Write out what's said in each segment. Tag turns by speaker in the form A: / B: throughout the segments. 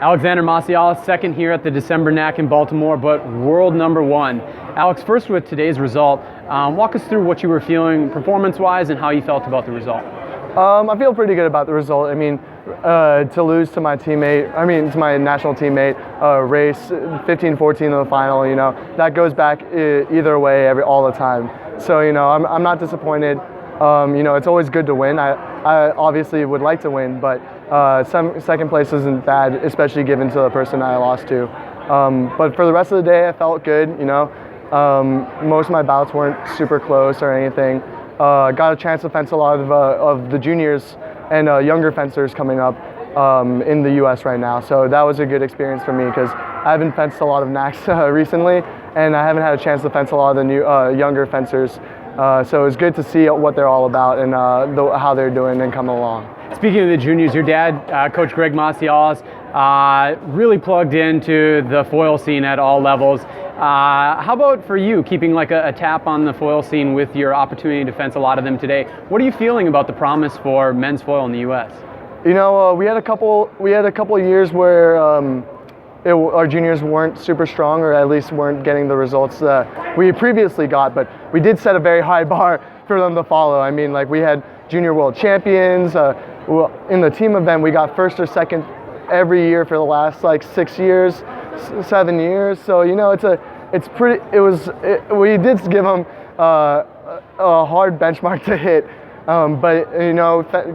A: Alexander Massialas, second here at the December NAC in Baltimore, but world number one. Alex, first with today's result, walk us through what you were feeling performance-wise and how you felt about the result.
B: I feel pretty good about the result. I mean, to lose to my teammate, to my national teammate, race 15-14 in the final, that goes back either way all the time. So, I'm not disappointed. It's always good to win. I obviously would like to win, but some second place isn't bad, especially given to the person I lost to. But for the rest of the day, I felt good. Most of my bouts weren't super close or anything. Got a chance to fence a lot of the juniors and younger fencers coming up in the U.S. right now. So that was a good experience for me because I haven't fenced a lot of NACs recently, and I haven't had a chance to fence a lot of the new younger fencers. So it was good to see what they're all about and how they're doing and coming along.
A: Speaking of the juniors, your dad, Coach Greg Massialas, really plugged into the foil scene at all levels. How about for you, keeping like a tap on the foil scene with your opportunity to fence a lot of them today? What are you feeling about the promise for men's foil in the U.S.?
B: We had a couple years where our juniors weren't super strong, or at least weren't getting the results that we previously got, but we did set a very high bar for them to follow. I mean, like, we had junior world champions. In the team event, we got first or second every year for the last 7 years. So, we did give them a hard benchmark to hit. But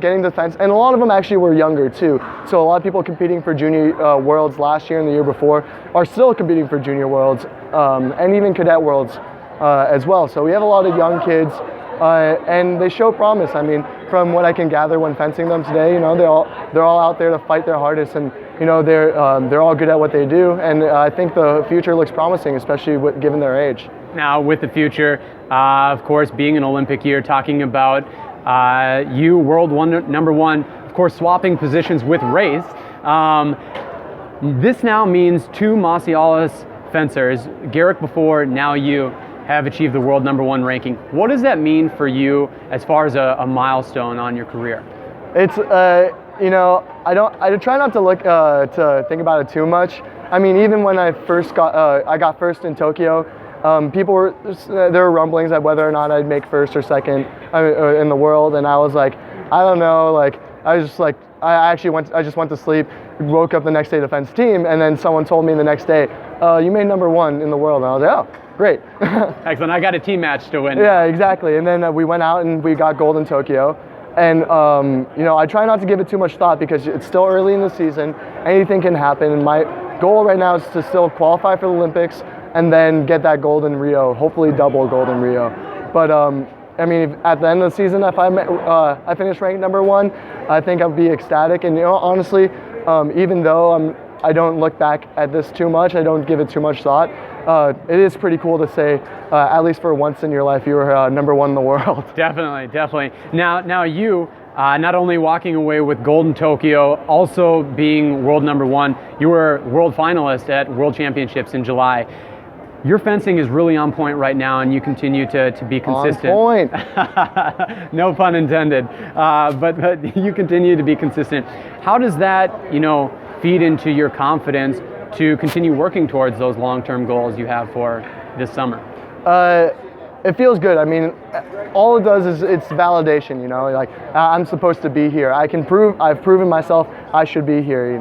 B: getting the fence, and a lot of them actually were younger too. So a lot of people competing for junior worlds last year and the year before are still competing for junior worlds and even cadet worlds as well. So we have a lot of young kids, and they show promise. I mean, from what I can gather when fencing them today, they're all out there to fight their hardest, and they're all good at what they do. And I think the future looks promising, especially given their age.
A: Now, with the future, of course, being an Olympic year, talking about you, world number one, of course, swapping positions with race. This now means two Massialas fencers, Garrick before, now you, have achieved the world number one ranking. What does that mean for you as far as a milestone on your career?
B: It's, I try not to look to think about it too much. I mean, even when I got first in Tokyo, there were rumblings at whether or not I'd make first or second in the world, and I was like, I don't know, I just went to sleep, woke up the next day to fence team, and then someone told me the next day, you made number one in the world, and I was like, oh, great.
A: Excellent, I got a team match to win.
B: Yeah, exactly, and then we went out and we got gold in Tokyo, and I try not to give it too much thought because it's still early in the season, anything can happen, and my goal right now is to still qualify for the Olympics and then get that gold in Rio, hopefully double gold in Rio. But I mean, at the end of the season, if I finish ranked number one, I think I'd be ecstatic. And honestly, even though I don't look back at this too much, I don't give it too much thought. It is pretty cool to say, at least for once in your life, you were number one in the world.
A: Definitely. Now you. Not only walking away with gold in Tokyo, also being world number one, you were world finalist at World Championships in July. Your fencing is really on point right now, and you continue to be consistent.
B: On point.
A: No pun intended. But you continue to be consistent. How does that, feed into your confidence to continue working towards those long-term goals you have for this summer?
B: It feels good. I mean, all it does is it's validation, like I'm supposed to be here. I've proven myself I should be here,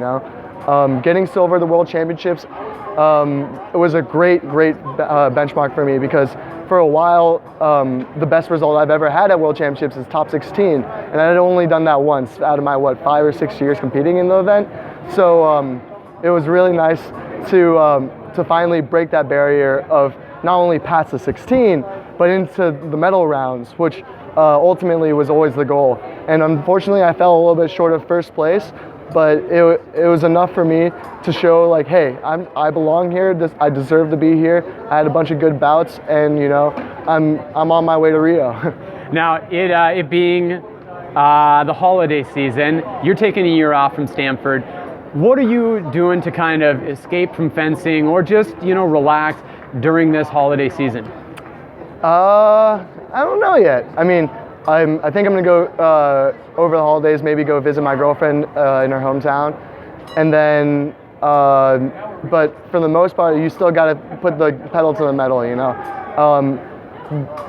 B: Getting silver at the World Championships, it was a great benchmark for me because for a while, the best result I've ever had at World Championships is top 16. And I had only done that once out of my, 5 or 6 years competing in the event. So it was really nice to finally break that barrier of not only past the 16, but into the medal rounds, which ultimately was always the goal. And unfortunately, I fell a little bit short of first place, but it was enough for me to show like, hey, I belong here. I deserve to be here. I had a bunch of good bouts, and I'm on my way to Rio.
A: Now, it being the holiday season, you're taking a year off from Stanford. What are you doing to kind of escape from fencing or just relax during this holiday season?
B: I don't know yet. I mean, I think I'm gonna go over the holidays, maybe go visit my girlfriend in her hometown, and then But for the most part, you still got to put the pedal to the metal, you know.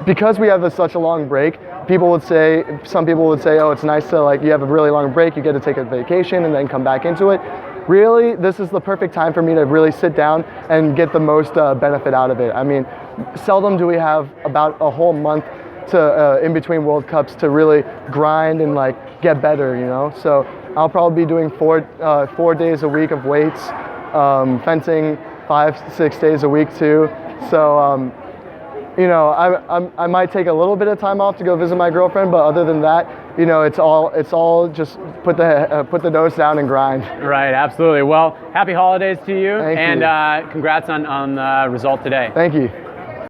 B: Because we have such a long break, some people would say, oh, it's nice to, like, you have a really long break, you get to take a vacation and then come back into it. Really, this is the perfect time for me to really sit down and get the most benefit out of it. I mean, seldom do we have about a whole month to in between World Cups to really grind and like get better, you know. So I'll probably be doing 4 days a week of weights, fencing 5-6 days a week too. So you know, I might take a little bit of time off to go visit my girlfriend, but other than that, you know, it's all just put the nose down and grind.
A: Right, absolutely. Well, happy holidays to you,
B: Thank
A: and
B: you.
A: congrats on the result today.
B: Thank you.